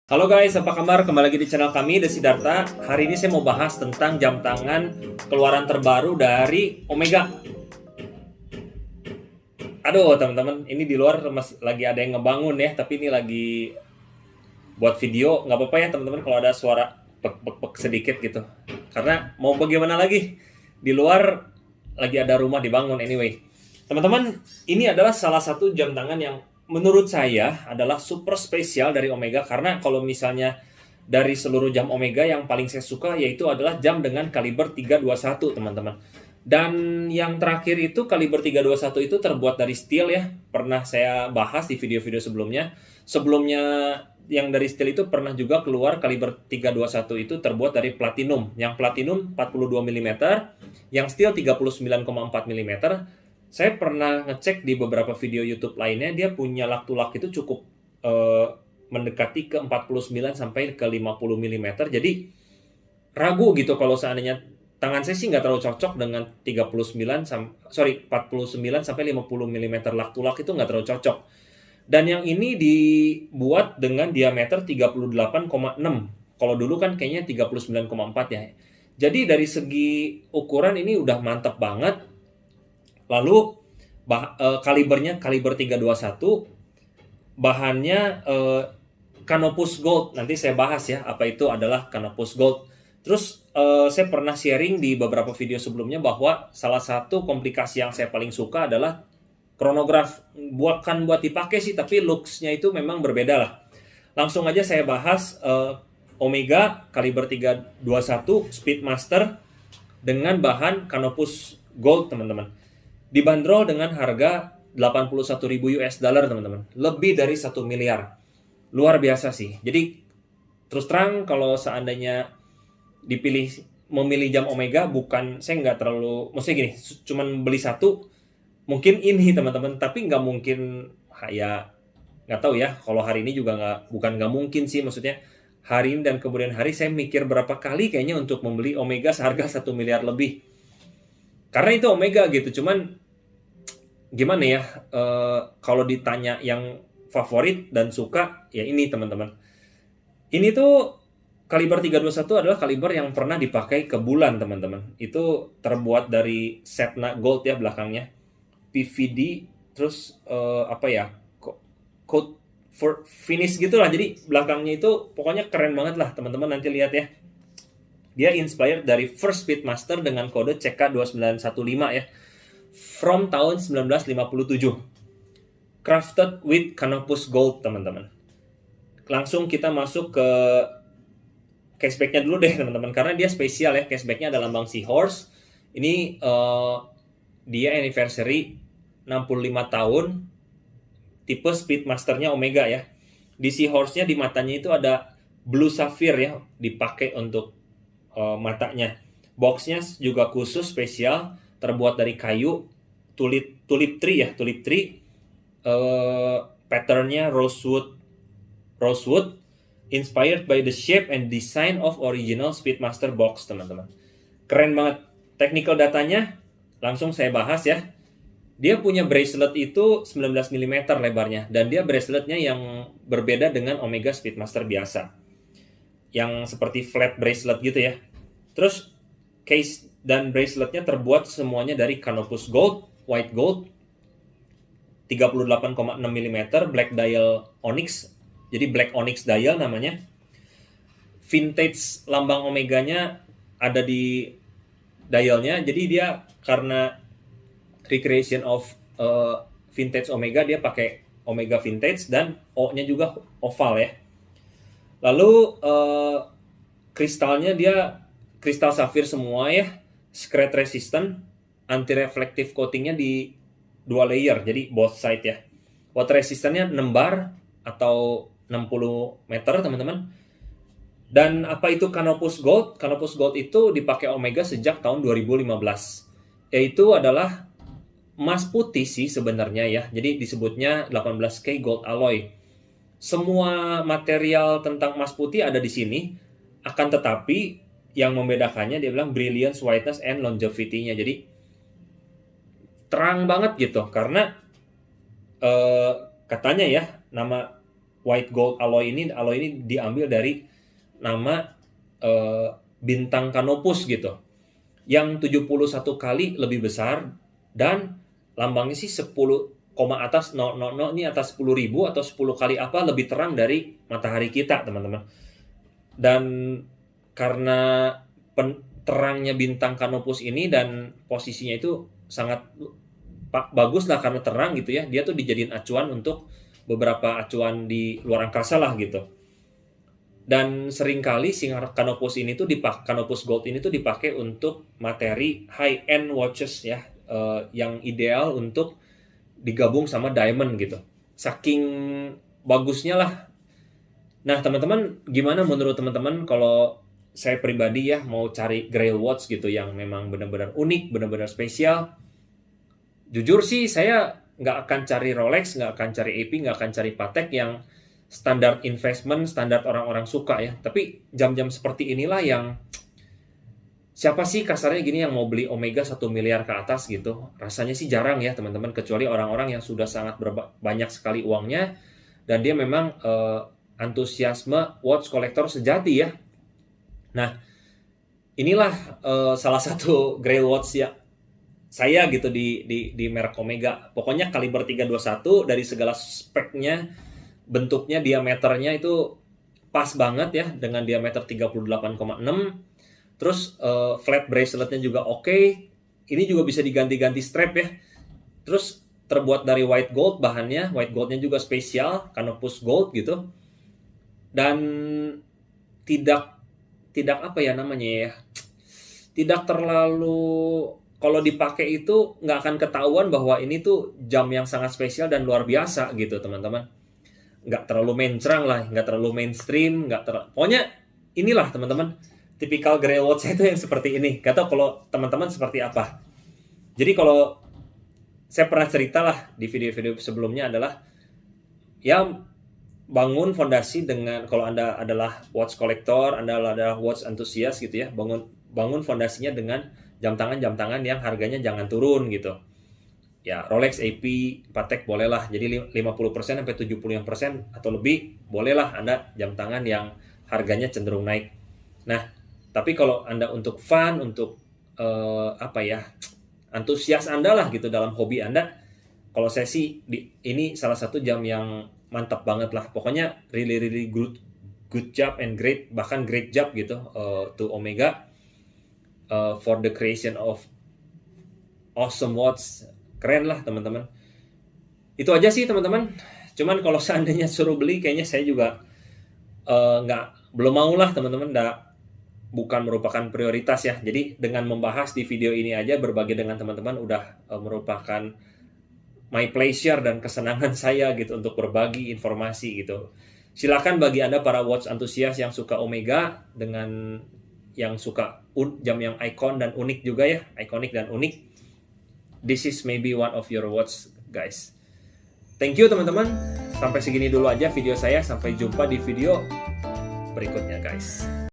Halo guys, apa kabar? Kembali lagi di channel kami, The Siddhartha. Hari ini saya mau bahas tentang jam tangan keluaran terbaru dari Omega. Aduh teman-teman, ini di luar lagi ada yang ngebangun ya, tapi ini lagi buat video. Nggak apa-apa ya teman-teman kalau ada suara pek sedikit gitu. Karena mau bagaimana lagi, di luar lagi ada rumah dibangun anyway. Teman-teman, ini adalah salah satu jam tangan yang menurut saya adalah super spesial dari Omega, karena kalau misalnya dari seluruh jam Omega yang paling saya suka yaitu adalah jam dengan kaliber 321 teman-teman. Dan yang terakhir itu kaliber 321 itu terbuat dari steel ya. Pernah saya bahas di video-video sebelumnya. Sebelumnya yang dari steel itu pernah juga keluar kaliber 321 itu terbuat dari platinum. Yang platinum 42 mm, yang steel 39,4 mm. Saya pernah ngecek di beberapa video YouTube lainnya, dia punya lak to lak itu cukup mendekati ke 49 sampai ke 50 mm. Jadi ragu gitu kalau seandainya tangan saya sih nggak terlalu cocok dengan 49 sampai 50 mm lak to lak, itu nggak terlalu cocok. Dan yang ini dibuat dengan diameter 38,6. Kalau dulu kan kayaknya 39,4 ya. Jadi dari segi ukuran ini udah mantep banget. Lalu kalibernya kaliber 321, bahannya Canopus Gold. Nanti saya bahas ya apa itu adalah Canopus Gold. Terus saya pernah sharing di beberapa video sebelumnya bahwa salah satu komplikasi yang saya paling suka adalah chronograph. Bukan buat dipakai sih, tapi looks-nya itu memang berbeda lah. Langsung aja saya bahas Omega kaliber 321 Speedmaster dengan bahan Canopus Gold teman-teman. Dibanderol dengan harga 81.000 US dollar teman-teman. Lebih dari 1 miliar. Luar biasa sih. Jadi terus terang kalau seandainya memilih jam Omega, bukan, saya nggak terlalu, maksudnya gini, cuman beli satu, mungkin ini teman-teman, tapi nggak mungkin ya, nggak tahu ya, kalau hari ini juga bukan nggak mungkin sih, maksudnya hari ini dan kemudian hari saya mikir berapa kali kayaknya untuk membeli Omega seharga 1 miliar lebih. Karena itu Omega gitu, cuman gimana ya, kalau ditanya yang favorit dan suka, ya ini teman-teman. Ini tuh kaliber 321 adalah kaliber yang pernah dipakai ke bulan teman-teman. Itu terbuat dari Sedna Gold ya belakangnya. PVD, terus apa ya, coat for finish gitulah. Jadi belakangnya itu pokoknya keren banget lah teman-teman, nanti lihat ya. Dia inspired dari First Speedmaster dengan kode CK2915 ya. From tahun 1957. Crafted with Canopus Gold teman-teman. Langsung kita masuk ke cashbacknya dulu deh teman-teman, karena dia spesial ya. Cashbacknya ada lambang seahorse. Ini dia anniversary 65 tahun tipe Speedmasternya Omega ya. Di seahorse-nya di matanya itu ada blue sapphire ya, dipakai untuk matanya. Boxnya juga khusus spesial, terbuat dari kayu tulip tree ya, tulip tree. Patternnya rosewood, inspired by the shape and design of original Speedmaster box teman-teman. Keren banget. Technical datanya langsung saya bahas ya. Dia punya bracelet itu 19 mm lebarnya, dan dia braceletnya yang berbeda dengan Omega Speedmaster biasa, yang seperti flat bracelet gitu ya. Terus case dan braceletnya terbuat semuanya dari Canopus Gold, white gold, 38,6 mm, black dial onyx. Jadi black onyx dial namanya. Vintage lambang Omeganya ada di dialnya. Jadi dia karena recreation of vintage Omega, dia pakai Omega vintage, dan O-nya juga oval ya. Lalu kristalnya dia kristal safir semua ya, scratch resistant, anti reflective coatingnya di 2 layer, jadi both side ya. Water resistantnya 6 bar atau 60 meter teman-teman. Dan apa itu Canopus Gold? Canopus Gold itu dipakai Omega sejak tahun 2015. Yaitu adalah emas putih sih sebenarnya ya. Jadi disebutnya 18K gold alloy. Semua material tentang emas putih ada di sini. Akan tetapi yang membedakannya dia bilang brilliance, whiteness, and longevity-nya. Jadi terang banget gitu, karena katanya ya, nama white gold alloy ini diambil dari nama bintang Canopus gitu, yang 71 kali lebih besar dan lambangnya sih 10, atas 000 ini atas 10.000 atau 10 kali apa lebih terang dari matahari kita, teman-teman. Dan karena terangnya bintang Canopus ini dan posisinya itu sangat bagus lah karena terang gitu ya, dia tuh dijadiin acuan untuk beberapa acuan di luar angkasa lah gitu. Dan seringkali si Canopus ini tuh Canopus Gold ini tuh dipakai untuk materi high end watches ya, yang ideal untuk digabung sama diamond gitu. Saking bagusnya lah. Nah, teman-teman, gimana menurut teman-teman kalau saya pribadi ya mau cari Grail watch gitu yang memang benar-benar unik, benar-benar spesial? Jujur sih saya nggak akan cari Rolex, nggak akan cari AP, nggak akan cari Patek yang standar investment, standar orang-orang suka ya. Tapi jam-jam seperti inilah yang siapa sih kasarnya gini yang mau beli Omega 1 miliar ke atas gitu. Rasanya sih jarang ya teman-teman, kecuali orang-orang yang sudah sangat banyak sekali uangnya dan dia memang antusiasme watch kolektor sejati ya. Nah, inilah salah satu Grail watch ya saya gitu di merek Omega. Pokoknya kaliber 321 dari segala speknya, bentuknya, diameternya itu pas banget ya dengan diameter 38,6. Terus flat braceletnya juga oke. Ini juga bisa diganti-ganti strap ya. Terus terbuat dari white gold bahannya, white goldnya juga spesial, Canopus Gold gitu. Dan tidak apa ya namanya ya, tidak terlalu, kalau dipakai itu nggak akan ketahuan bahwa ini tuh jam yang sangat spesial dan luar biasa gitu teman-teman. Nggak terlalu mencrang lah, nggak terlalu mainstream, pokoknya inilah teman-teman, tipikal Grail watch itu yang seperti ini. Gak tau kalau teman-teman seperti apa. Jadi kalau saya pernah cerita lah di video-video sebelumnya adalah ya bangun fondasi dengan, kalau Anda adalah watch collector, Anda adalah watch enthusiast gitu ya, bangun fondasinya dengan jam tangan yang harganya jangan turun gitu. Ya Rolex, AP, Patek bolehlah. Jadi 50% sampai 70% atau lebih bolehlah Anda jam tangan yang harganya cenderung naik. Nah, tapi kalau Anda untuk fun, untuk antusias Anda lah gitu dalam hobi Anda, kalau saya sih ini salah satu jam yang mantap banget lah. Pokoknya really good job and great, bahkan great job gitu to Omega for the creation of awesome watch. Keren lah teman-teman. Itu aja sih teman-teman. Cuman kalau seandainya suruh beli kayaknya saya juga belum mau lah teman-teman, bukan merupakan prioritas ya. Jadi dengan membahas di video ini aja, berbagi dengan teman-teman udah merupakan my pleasure dan kesenangan saya gitu untuk berbagi informasi gitu. Silakan bagi Anda para watch antusias yang suka Omega, dengan yang suka jam yang icon dan unik juga ya, ikonik dan unik, this is maybe one of your watch guys. Thank you teman-teman. Sampai segini dulu aja video saya. Sampai jumpa di video berikutnya guys.